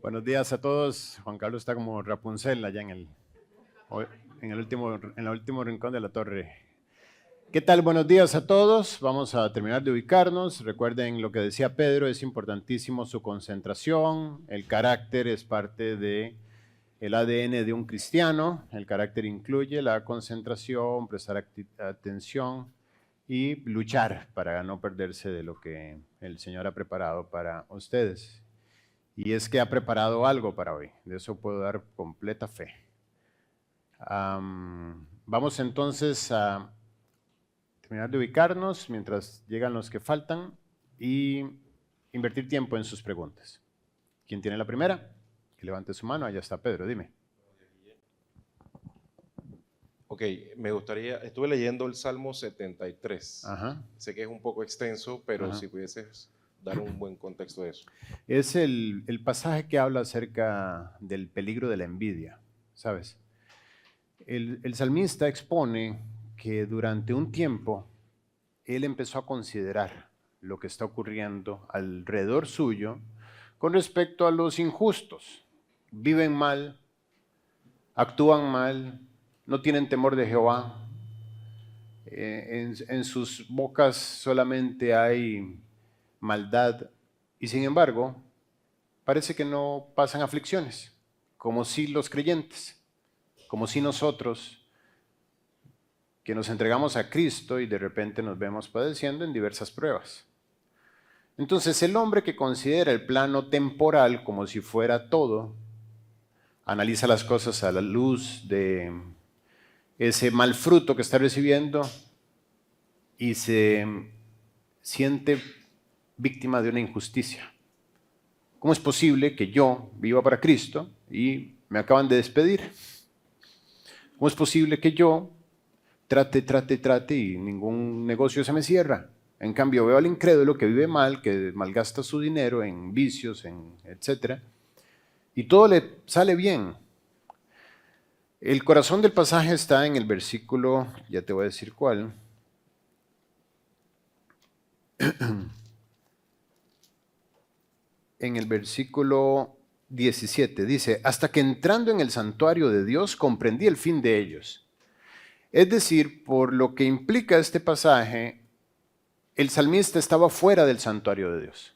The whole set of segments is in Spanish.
Buenos días a todos. Juan Carlos está como Rapunzel allá en el último rincón de la torre. ¿Qué tal? Buenos días a todos. Vamos a terminar de ubicarnos. Recuerden lo que decía Pedro, es importantísimo su concentración. El carácter es parte del ADN de un cristiano. El carácter incluye la concentración, prestar atención y luchar para no perderse de lo que el Señor ha preparado para ustedes. Y es que ha preparado algo para hoy. De eso puedo dar completa fe. Vamos entonces a terminar de ubicarnos mientras llegan los que faltan y invertir tiempo en sus preguntas. ¿Quién tiene la primera? Que levante su mano. Allá está Pedro, dime. Ok, me gustaría, estuve leyendo el Salmo 73. Ajá. Sé que es un poco extenso, pero Ajá. si pudieses dar un buen contexto de eso. Es el pasaje que habla acerca del peligro de la envidia, ¿sabes? El salmista expone que durante un tiempo él empezó a considerar lo que está ocurriendo alrededor suyo con respecto a los injustos. Viven mal, actúan mal, no tienen temor de Jehová. En sus bocas solamente hay maldad y sin embargo parece que no pasan aflicciones, como si los creyentes, como si nosotros que nos entregamos a Cristo y de repente nos vemos padeciendo en diversas pruebas. Entonces el hombre que considera el plano temporal como si fuera todo, analiza las cosas a la luz de ese mal fruto que está recibiendo y se siente víctima de una injusticia. ¿Cómo es posible que yo viva para Cristo y me acaban de despedir? ¿Cómo es posible que yo trate y ningún negocio se me cierra? En cambio veo al incrédulo que vive mal, que malgasta su dinero en vicios, etcétera, y todo le sale bien. El corazón del pasaje está en el versículo, ya te voy a decir cuál. En el versículo 17 dice, hasta que entrando en el santuario de Dios comprendí el fin de ellos. Es decir, por lo que implica este pasaje, el salmista estaba fuera del santuario de Dios.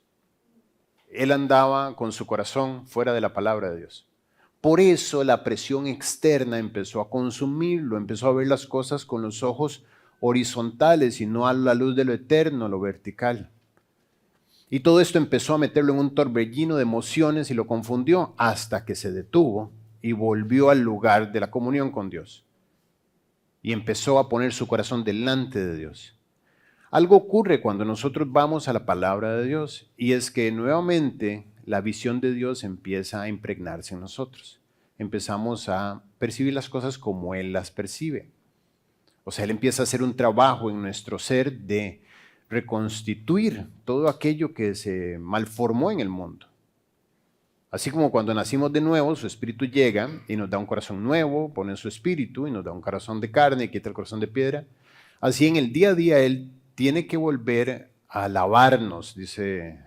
Él andaba con su corazón fuera de la palabra de Dios. Por eso la presión externa empezó a consumirlo, empezó a ver las cosas con los ojos horizontales y no a la luz de lo eterno, lo vertical. Y todo esto empezó a meterlo en un torbellino de emociones y lo confundió hasta que se detuvo y volvió al lugar de la comunión con Dios. Y empezó a poner su corazón delante de Dios. Algo ocurre cuando nosotros vamos a la palabra de Dios y es que nuevamente la visión de Dios empieza a impregnarse en nosotros. Empezamos a percibir las cosas como Él las percibe. O sea, Él empieza a hacer un trabajo en nuestro ser de reconstituir todo aquello que se malformó en el mundo. Así como cuando nacimos de nuevo, su espíritu llega y nos da un corazón nuevo, pone su espíritu y nos da un corazón de carne y quita el corazón de piedra. Así en el día a día Él tiene que volver a lavarnos, dice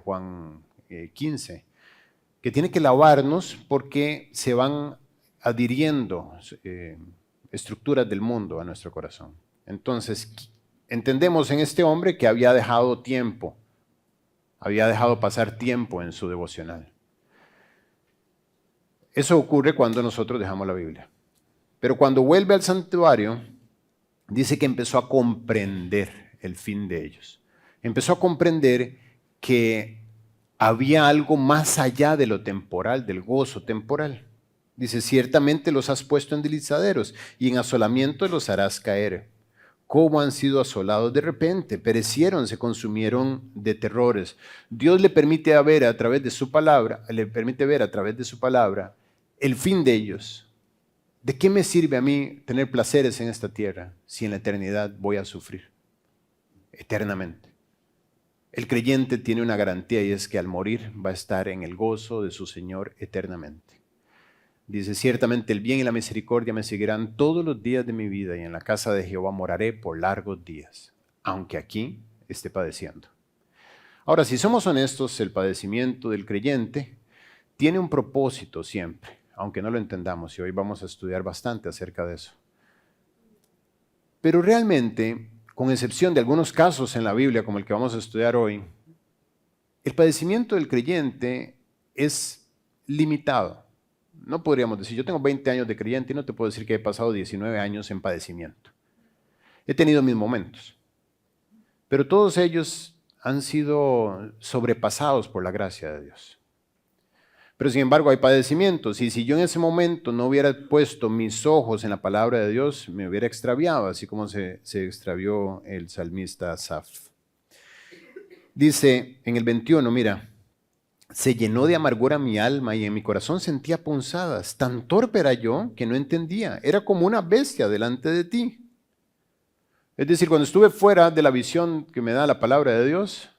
Juan 15, que tiene que lavarnos porque se van adhiriendo estructuras del mundo a nuestro corazón. Entonces, entendemos en este hombre que había dejado tiempo, había dejado pasar tiempo en su devocional. Eso ocurre cuando nosotros dejamos la Biblia. Pero cuando vuelve al santuario, dice que empezó a comprender el fin de ellos. Empezó a comprender que había algo más allá de lo temporal, del gozo temporal. Dice, ciertamente los has puesto en deslizaderos y en asolamiento los harás caer. ¿Cómo han sido asolados de repente? Perecieron, se consumieron de terrores. Dios le permite ver a través de su palabra, el fin de ellos. ¿De qué me sirve a mí tener placeres en esta tierra si en la eternidad voy a sufrir? Eternamente. El creyente tiene una garantía y es que al morir va a estar en el gozo de su Señor eternamente. Dice, ciertamente el bien y la misericordia me seguirán todos los días de mi vida y en la casa de Jehová moraré por largos días, aunque aquí esté padeciendo. Ahora, si somos honestos, el padecimiento del creyente tiene un propósito siempre, aunque no lo entendamos, y hoy vamos a estudiar bastante acerca de eso. Pero realmente, con excepción de algunos casos en la Biblia, como el que vamos a estudiar hoy, el padecimiento del creyente es limitado. No podríamos decir, yo tengo 20 años de creyente y no te puedo decir que he pasado 19 años en padecimiento. He tenido mis momentos, pero todos ellos han sido sobrepasados por la gracia de Dios. Pero sin embargo hay padecimientos, y si yo en ese momento no hubiera puesto mis ojos en la palabra de Dios, me hubiera extraviado, así como se extravió el salmista Asaf. Dice en el 21, mira, se llenó de amargura mi alma y en mi corazón sentía punzadas. Tan torpe era yo que no entendía, era como una bestia delante de ti. Es decir, cuando estuve fuera de la visión que me da la palabra de Dios,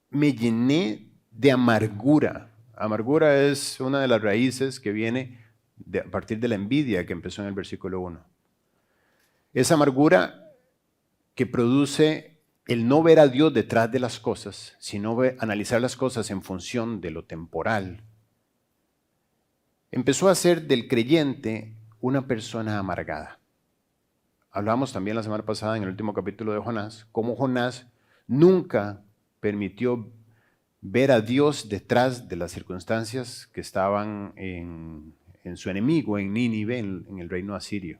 me llené de amargura. Amargura es una de las raíces que viene a partir de la envidia que empezó en el versículo 1. Esa amargura que produce el no ver a Dios detrás de las cosas, sino analizar las cosas en función de lo temporal, empezó a hacer del creyente una persona amargada. Hablamos también la semana pasada en el último capítulo de Jonás, cómo Jonás nunca permitió ver a Dios detrás de las circunstancias que estaban en su enemigo, en Nínive, en el reino asirio.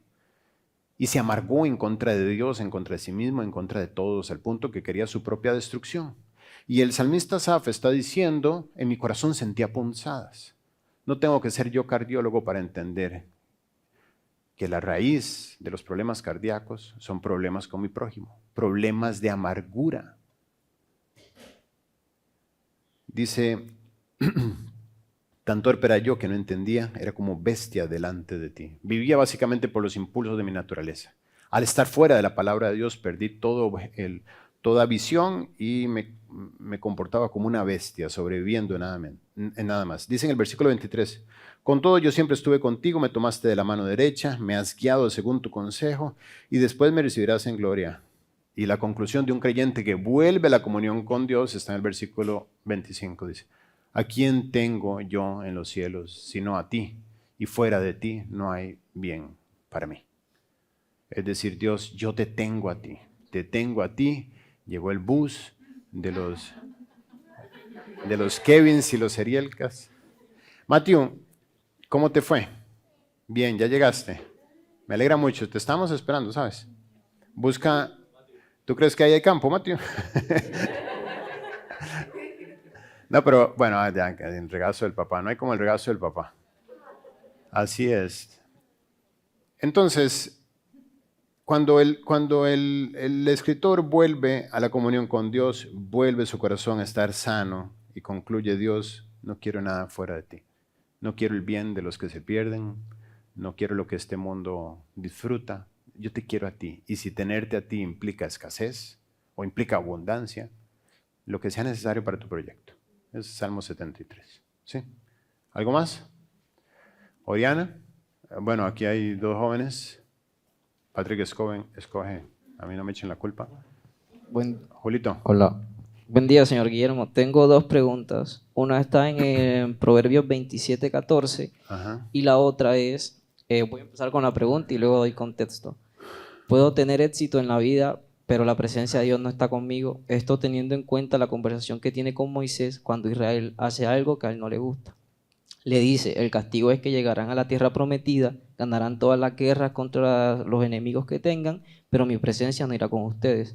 Y se amargó en contra de Dios, en contra de sí mismo, en contra de todos, al punto que quería su propia destrucción. Y el salmista Asaf está diciendo, en mi corazón sentía punzadas. No tengo que ser yo cardiólogo para entender que la raíz de los problemas cardíacos son problemas con mi prójimo, problemas de amargura. Dice, tan torpe era yo que no entendía, era como bestia delante de ti. Vivía básicamente por los impulsos de mi naturaleza. Al estar fuera de la palabra de Dios perdí toda visión y me comportaba como una bestia, sobreviviendo en nada más. Dice en el versículo 23, con todo yo siempre estuve contigo, me tomaste de la mano derecha, me has guiado según tu consejo y después me recibirás en gloria. Y la conclusión de un creyente que vuelve a la comunión con Dios está en el versículo 25, dice, ¿a quién tengo yo en los cielos sino a ti? Y fuera de ti no hay bien para mí. Es decir, Dios, yo te tengo a ti. Llegó el bus de los Kevins y los Erielcas. Matthew, ¿cómo te fue? Bien, ya llegaste. Me alegra mucho, te estamos esperando, ¿sabes? Busca... ¿Tú crees que ahí hay campo, Matthew? No, pero bueno, ya, el regazo del papá. No hay como el regazo del papá. Así es. Entonces, cuando el escritor vuelve a la comunión con Dios, vuelve su corazón a estar sano y concluye, Dios, no quiero nada fuera de ti. No quiero el bien de los que se pierden. No quiero lo que este mundo disfruta. Yo te quiero a ti. Y si tenerte a ti implica escasez o implica abundancia, lo que sea necesario para tu proyecto. Es Salmo 73. ¿Sí? ¿Algo más? Oriana. Bueno, aquí hay dos jóvenes. Patrick escoge. A mí no me echen la culpa. Julito. Hola. Buen día, señor Guillermo. Tengo dos preguntas. Una está en Proverbios 27:14 y la otra es, voy a empezar con la pregunta y luego doy contexto. Puedo tener éxito en la vida, pero la presencia de Dios no está conmigo. Esto teniendo en cuenta la conversación que tiene con Moisés cuando Israel hace algo que a él no le gusta. Le dice, el castigo es que llegarán a la tierra prometida, ganarán todas las guerras contra los enemigos que tengan, pero mi presencia no irá con ustedes.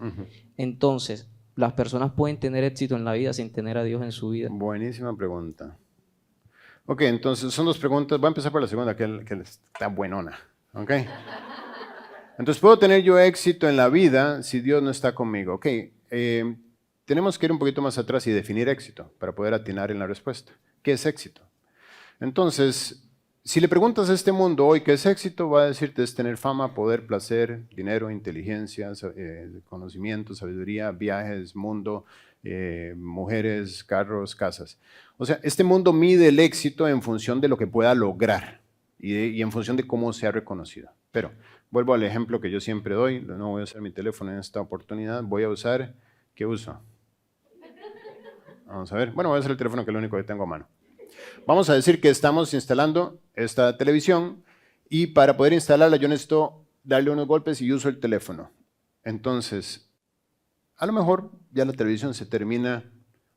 Entonces, ¿las personas pueden tener éxito en la vida sin tener a Dios en su vida? Buenísima pregunta. Ok, entonces son dos preguntas. Voy a empezar por la segunda, que está buenona. Ok. Entonces, ¿puedo tener yo éxito en la vida si Dios no está conmigo? Ok, tenemos que ir un poquito más atrás y definir éxito para poder atinar en la respuesta. ¿Qué es éxito? Entonces, si le preguntas a este mundo hoy qué es éxito, va a decirte es tener fama, poder, placer, dinero, inteligencia, conocimiento, sabiduría, viajes, mundo, mujeres, carros, casas. O sea, este mundo mide el éxito en función de lo que pueda lograr y en función de cómo sea reconocido. Pero vuelvo al ejemplo que yo siempre doy, no voy a usar mi teléfono en esta oportunidad, voy a usar, ¿qué uso? Vamos a ver, bueno, voy a usar el teléfono que es lo único que tengo a mano. Vamos a decir que estamos instalando esta televisión y para poder instalarla yo necesito darle unos golpes y uso el teléfono. Entonces, a lo mejor ya la televisión se termina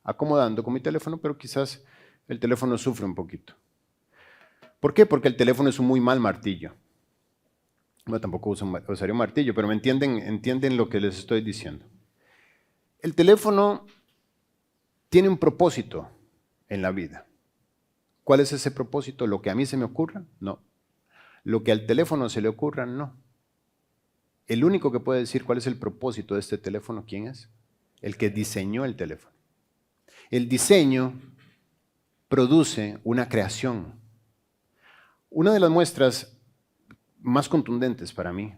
acomodando con mi teléfono, pero quizás el teléfono sufre un poquito. ¿Por qué? Porque el teléfono es un muy mal martillo. Bueno, tampoco usaría un martillo, pero me entienden lo que les estoy diciendo. El teléfono tiene un propósito en la vida. ¿Cuál es ese propósito? ¿Lo que a mí se me ocurra? No. ¿Lo que al teléfono se le ocurra? No. El único que puede decir cuál es el propósito de este teléfono, ¿quién es? El que diseñó el teléfono. El diseño produce una creación. Una de las muestras más contundentes para mí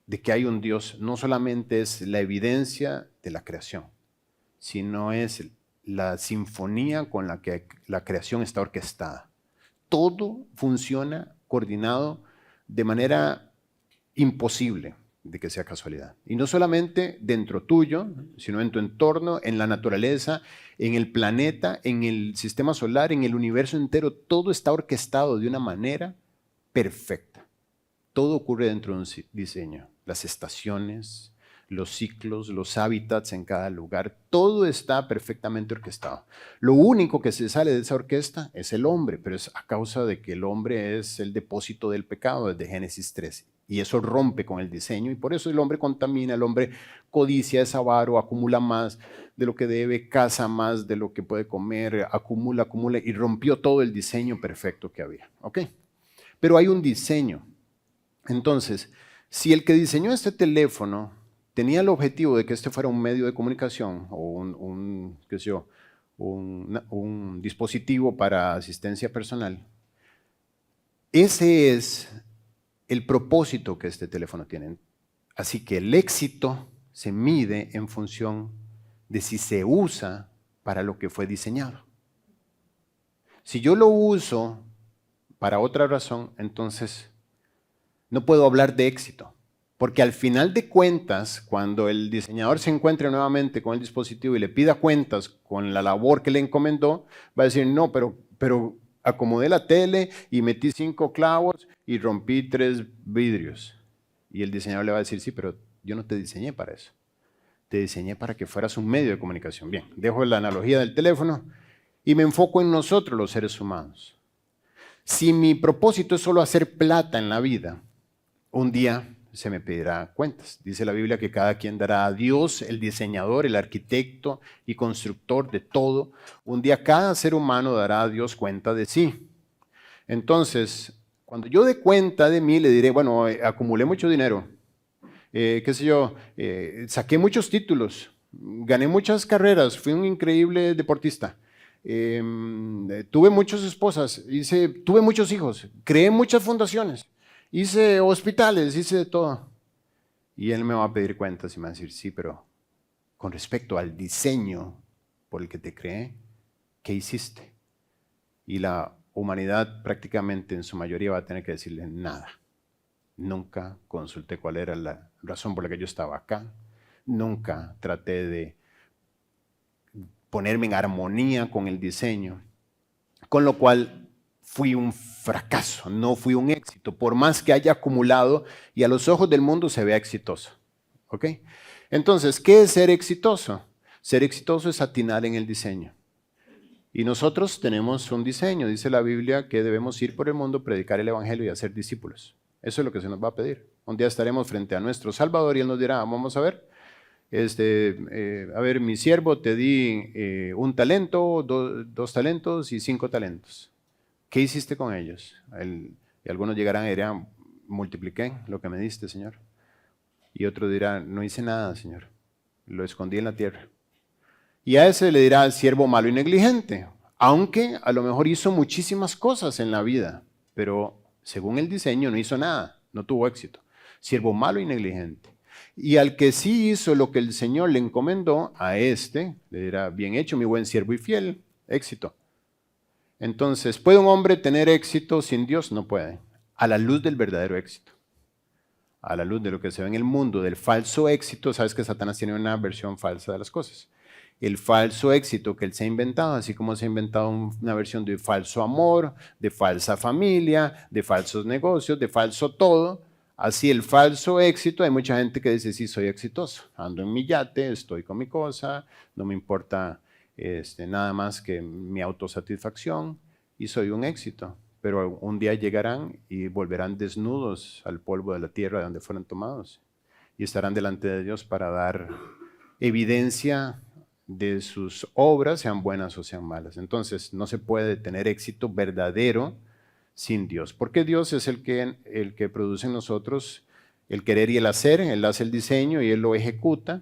de que hay un Dios no solamente es la evidencia de la creación, sino es la sinfonía con la que la creación está orquestada. Todo funciona coordinado de manera imposible de que sea casualidad. Y no solamente dentro tuyo, sino en tu entorno, en la naturaleza, en el planeta, en el sistema solar, en el universo entero. Todo está orquestado de una manera perfecta. Todo ocurre dentro de un diseño. Las estaciones, los ciclos, los hábitats en cada lugar, todo está perfectamente orquestado. Lo único que se sale de esa orquesta es el hombre, pero es a causa de que el hombre es el depósito del pecado desde Génesis 13. Y eso rompe con el diseño y por eso el hombre contamina, el hombre codicia, es avaro, acumula más de lo que debe, caza más de lo que puede comer, acumula y rompió todo el diseño perfecto que había. ¿Ok? Pero hay un diseño. Entonces, si el que diseñó este teléfono tenía el objetivo de que este fuera un medio de comunicación o un dispositivo para asistencia personal, ese es el propósito que este teléfono tiene. Así que el éxito se mide en función de si se usa para lo que fue diseñado. Si yo lo uso para otra razón, entonces no puedo hablar de éxito. Porque al final de cuentas, cuando el diseñador se encuentre nuevamente con el dispositivo y le pida cuentas con la labor que le encomendó, va a decir, no, pero acomodé la tele y metí 5 clavos y rompí 3 vidrios. Y el diseñador le va a decir, sí, pero yo no te diseñé para eso. Te diseñé para que fueras un medio de comunicación. Bien, dejo la analogía del teléfono y me enfoco en nosotros, los seres humanos. Si mi propósito es solo hacer plata en la vida, un día se me pedirá cuentas. Dice la Biblia que cada quien dará a Dios, el diseñador, el arquitecto y constructor de todo. Un día cada ser humano dará a Dios cuenta de sí. Entonces, cuando yo dé cuenta de mí, le diré, bueno, acumulé mucho dinero, saqué muchos títulos, gané muchas carreras, fui un increíble deportista. Tuve muchas esposas, tuve muchos hijos, creé muchas fundaciones. Hice hospitales, hice de todo. Y él me va a pedir cuentas y me va a decir, sí, pero con respecto al diseño por el que te creé, ¿qué hiciste? Y la humanidad prácticamente en su mayoría va a tener que decirle nada. Nunca consulté cuál era la razón por la que yo estaba acá. Nunca traté de ponerme en armonía con el diseño. Con lo cual fui un fracaso, no fui un éxito, por más que haya acumulado y a los ojos del mundo se vea exitoso. ¿Ok? Entonces, ¿qué es ser exitoso? Ser exitoso es atinar en el diseño. Y nosotros tenemos un diseño, dice la Biblia, que debemos ir por el mundo, predicar el evangelio y hacer discípulos. Eso es lo que se nos va a pedir. Un día estaremos frente a nuestro Salvador y Él nos dirá, vamos a ver, mi siervo, te di 1 talento, 2 talentos y 5 talentos. ¿Qué hiciste con ellos? Y algunos llegarán y dirán, multipliqué lo que me diste, Señor. Y otro dirá, no hice nada, Señor. Lo escondí en la tierra. Y a ese le dirá, siervo malo y negligente. Aunque a lo mejor hizo muchísimas cosas en la vida, pero según el diseño no hizo nada, no tuvo éxito. Siervo malo y negligente. Y al que sí hizo lo que el Señor le encomendó, a este le dirá, bien hecho, mi buen siervo y fiel, éxito. Entonces, ¿puede un hombre tener éxito sin Dios? No puede. A la luz del verdadero éxito. A la luz de lo que se ve en el mundo, del falso éxito, sabes que Satanás tiene una versión falsa de las cosas. el falso éxito que él se ha inventado, así como se ha inventado una versión de falso amor, de falsa familia, de falsos negocios, de falso todo. Así el falso éxito, hay mucha gente que dice, sí, soy exitoso, ando en mi yate, estoy con mi cosa, no me importa nada más que mi autosatisfacción y soy un éxito. Pero un día llegarán y volverán desnudos al polvo de la tierra de donde fueron tomados y estarán delante de Dios para dar evidencia de sus obras, sean buenas o sean malas. Entonces, no se puede tener éxito verdadero sin Dios, porque Dios es el que produce en nosotros el querer y el hacer. Él hace el diseño y Él lo ejecuta.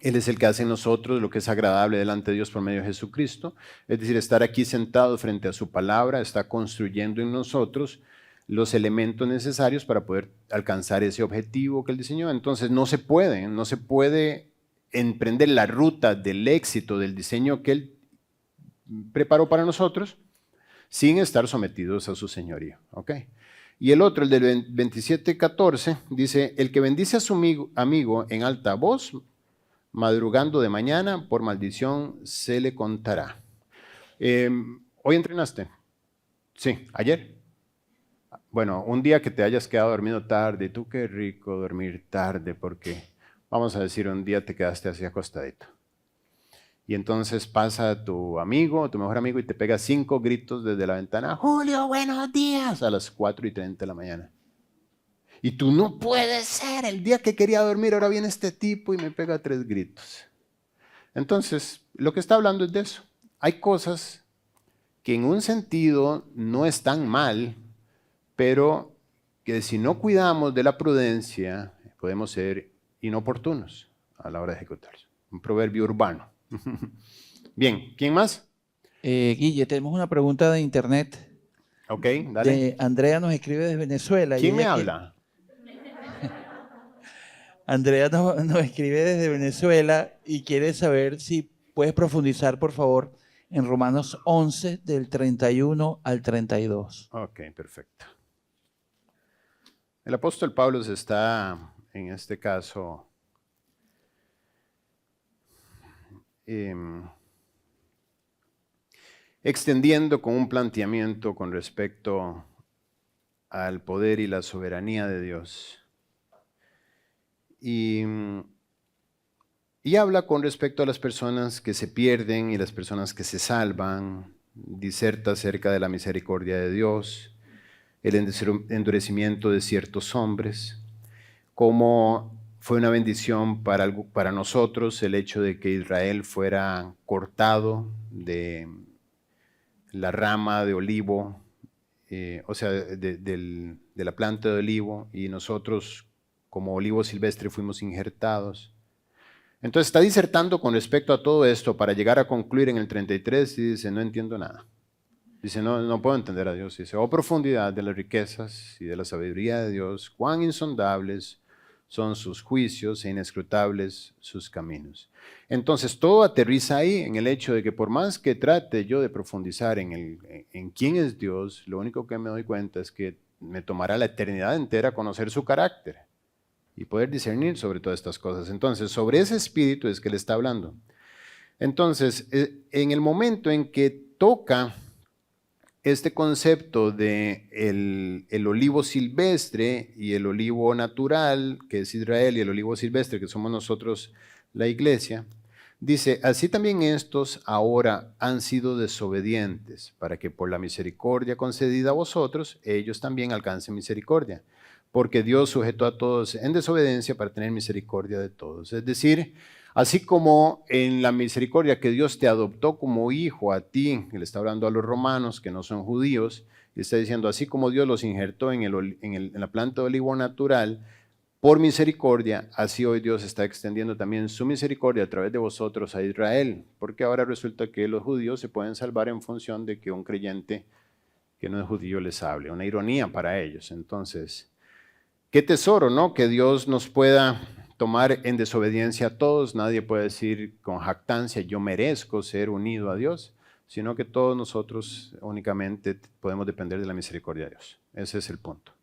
Él es el que hace en nosotros lo que es agradable delante de Dios por medio de Jesucristo. Es decir, estar aquí sentado frente a su palabra está construyendo en nosotros los elementos necesarios para poder alcanzar ese objetivo que Él diseñó. Entonces, no se puede emprender la ruta del éxito, del diseño que Él preparó para nosotros, sin estar sometidos a su señorío. ¿Okay? Y el otro, el del 27:14, dice, el que bendice a su amigo en alta voz, madrugando de mañana, por maldición se le contará. ¿Hoy entrenaste? Sí, ¿ayer? Bueno, un día que te hayas quedado dormido tarde, tú qué rico dormir tarde, porque vamos a decir, un día te quedaste así acostadito. Y entonces pasa tu amigo, tu mejor amigo, y te pega 5 gritos desde la ventana, Julio, buenos días, a las 4:30 de la mañana. Y tú, no puede ser, el día que quería dormir, ahora viene este tipo y me pega 3 gritos. Entonces, lo que está hablando es de eso. Hay cosas que en un sentido no están mal, pero que si no cuidamos de la prudencia, podemos ser inoportunos a la hora de ejecutarlos. Un proverbio urbano. Bien, ¿quién más? Guille, tenemos una pregunta de internet. Ok, dale. Andrea nos escribe desde Venezuela. ¿Quién me habla? Andrea nos escribe desde Venezuela y quiere saber si puedes profundizar, por favor, en Romanos 11, del 31 al 32. Ok, perfecto. El apóstol Pablo se está, en este caso, extendiendo con un planteamiento con respecto al poder y la soberanía de Dios. Y habla con respecto a las personas que se pierden y las personas que se salvan, diserta acerca de la misericordia de Dios, el endurecimiento de ciertos hombres, cómo fue una bendición para nosotros el hecho de que Israel fuera cortado de la rama de olivo, o sea, de la planta de olivo, y nosotros como olivo silvestre fuimos injertados. Entonces está disertando con respecto a todo esto para llegar a concluir en el 33 y dice, no entiendo nada. Dice, no puedo entender a Dios. Dice, oh profundidad de las riquezas y de la sabiduría de Dios, cuán insondables son sus juicios e inescrutables sus caminos. Entonces todo aterriza ahí en el hecho de que por más que trate yo de profundizar en quién es Dios, lo único que me doy cuenta es que me tomará la eternidad entera conocer su carácter y poder discernir sobre todas estas cosas. Entonces, sobre ese espíritu es que le está hablando. Entonces, en el momento en que toca este concepto de el olivo silvestre y el olivo natural, que es Israel, y el olivo silvestre, que somos nosotros, la iglesia, dice, así también estos ahora han sido desobedientes, para que por la misericordia concedida a vosotros, ellos también alcancen misericordia. Porque Dios sujetó a todos en desobediencia para tener misericordia de todos. Es decir, así como en la misericordia que Dios te adoptó como hijo a ti, le está hablando a los romanos que no son judíos, le está diciendo, así como Dios los injertó en la planta de olivo natural, por misericordia, así hoy Dios está extendiendo también su misericordia a través de vosotros a Israel, porque ahora resulta que los judíos se pueden salvar en función de que un creyente que no es judío les hable, una ironía para ellos. Entonces, qué tesoro, ¿no? Que Dios nos pueda tomar en desobediencia a todos. Nadie puede decir con jactancia, yo merezco ser unido a Dios, sino que todos nosotros únicamente podemos depender de la misericordia de Dios. Ese es el punto.